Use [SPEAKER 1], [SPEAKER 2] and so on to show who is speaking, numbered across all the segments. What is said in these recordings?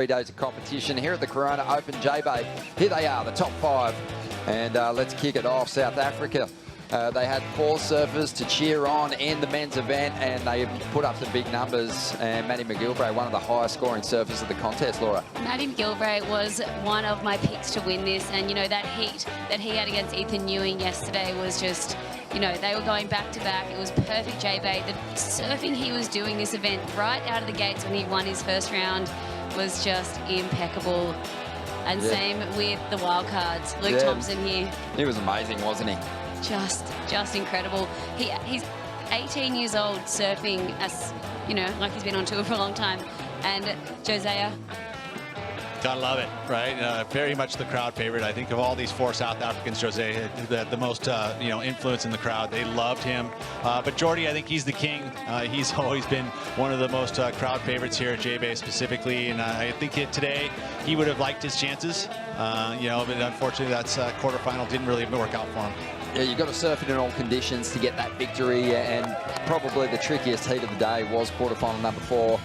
[SPEAKER 1] 3 days of competition here at the Corona Open JBay. Here they are, the top 5. And let's kick it off. South Africa. They had 4 surfers to cheer on in the men's event, and they put up some big numbers. And Maddie McGilvray, one of the highest scoring surfers of the contest, Laura.
[SPEAKER 2] Maddie McGilvray was one of my picks to win this, and you know, that heat that he had against Ethan Ewing yesterday was just, you know, they were going back to back. It was perfect JBay. The surfing he was doing this event right out of the gates when he won his first round was just impeccable. And same with the wild cards. Luke Thompson here.
[SPEAKER 1] He was amazing, wasn't he?
[SPEAKER 2] Just incredible. He's 18 years old, surfing as, you know, like he's been on tour for a long time. And Josiah.
[SPEAKER 3] Gotta love it, right? Very much the crowd favorite. I think of all these 4 South Africans, Jose had the most, you know, influence in the crowd. They loved him. But Jordy, I think he's the king. He's always been one of the most crowd favorites here at JBay specifically. And I think today he would have liked his chances, you know, but unfortunately that's quarterfinal didn't really work out for him.
[SPEAKER 1] Yeah, you've got to surf it in all conditions to get that victory, and probably the trickiest heat of the day was quarterfinal number 4.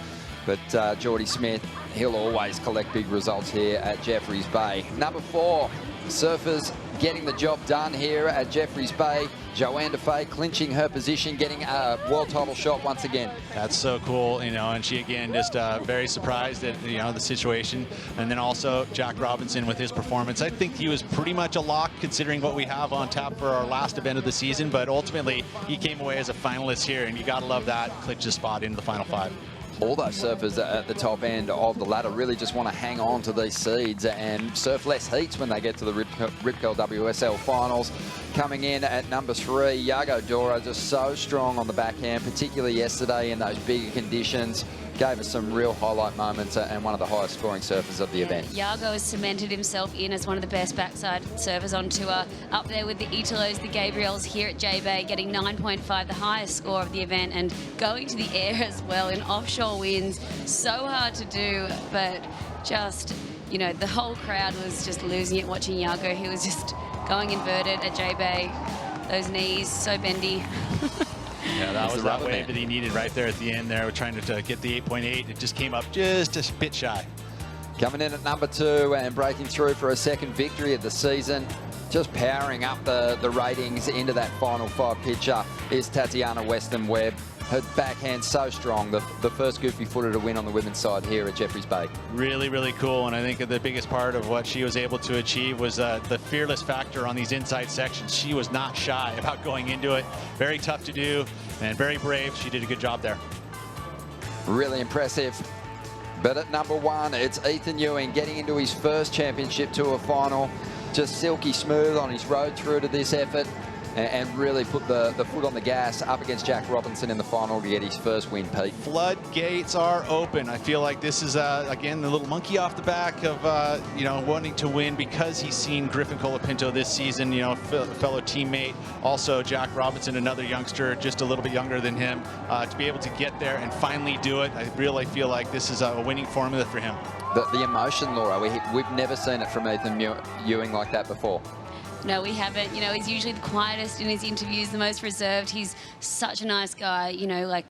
[SPEAKER 1] But Jordy Smith, he'll always collect big results here at Jeffreys Bay. Number 4, surfers getting the job done here at Jeffreys Bay. Joanne Defay clinching her position, getting a world title shot once again.
[SPEAKER 3] That's so cool, you know, and she again just very surprised at, you know, the situation. And then also Jack Robinson with his performance. I think he was pretty much a lock considering what we have on tap for our last event of the season, but ultimately he came away as a finalist here, and you gotta love that, clinch a spot into the final 5.
[SPEAKER 1] All those surfers at the top end of the ladder really just want to hang on to these seeds and surf less heats when they get to the Rip Curl WSL finals. Coming in at number 3, Yago Dora, just so strong on the backhand, particularly yesterday in those bigger conditions. Gave us some real highlight moments and one of the highest scoring surfers of the event.
[SPEAKER 2] Yago has cemented himself in as one of the best backside surfers on tour. Up there with the Italos, the Gabriels here at JBay, getting 9.5, the highest score of the event, and going to the air as well in offshore winds. So hard to do, but just, you know, the whole crowd was just losing it watching Yago. He was just going inverted at JBay. Those knees, so bendy.
[SPEAKER 3] Yeah, that was that wave that he needed right there at the end there. We're trying to get the 8.8. It just came up just a bit shy.
[SPEAKER 1] Coming in at number 2 and breaking through for a second victory of the season, just powering up the ratings into that final 5 picture is Tatiana Weston-Webb. Her backhand so strong, the first goofy footer to win on the women's side here at Jeffreys Bay.
[SPEAKER 3] Really, really cool, and I think the biggest part of what she was able to achieve was the fearless factor on these inside sections. She was not shy about going into it. Very tough to do and very brave. She did a good job there.
[SPEAKER 1] Really impressive. But at number 1, it's Ethan Ewing getting into his first championship tour final. Just silky smooth on his road through to this effort, and really put the foot on the gas up against Jack Robinson in the final to get his first win, Pete.
[SPEAKER 3] Floodgates are open. I feel like this is, again, the little monkey off the back of, you know, wanting to win because he's seen Griffin Colapinto this season, you know, fellow teammate. Also, Jack Robinson, another youngster, just a little bit younger than him. To be able to get there and finally do it, I really feel like this is a winning formula for him.
[SPEAKER 1] The emotion, Laura, we've never seen it from Ethan Ewing like that before.
[SPEAKER 2] No, we haven't. You know, he's usually the quietest in his interviews, the most reserved. He's such a nice guy, you know, like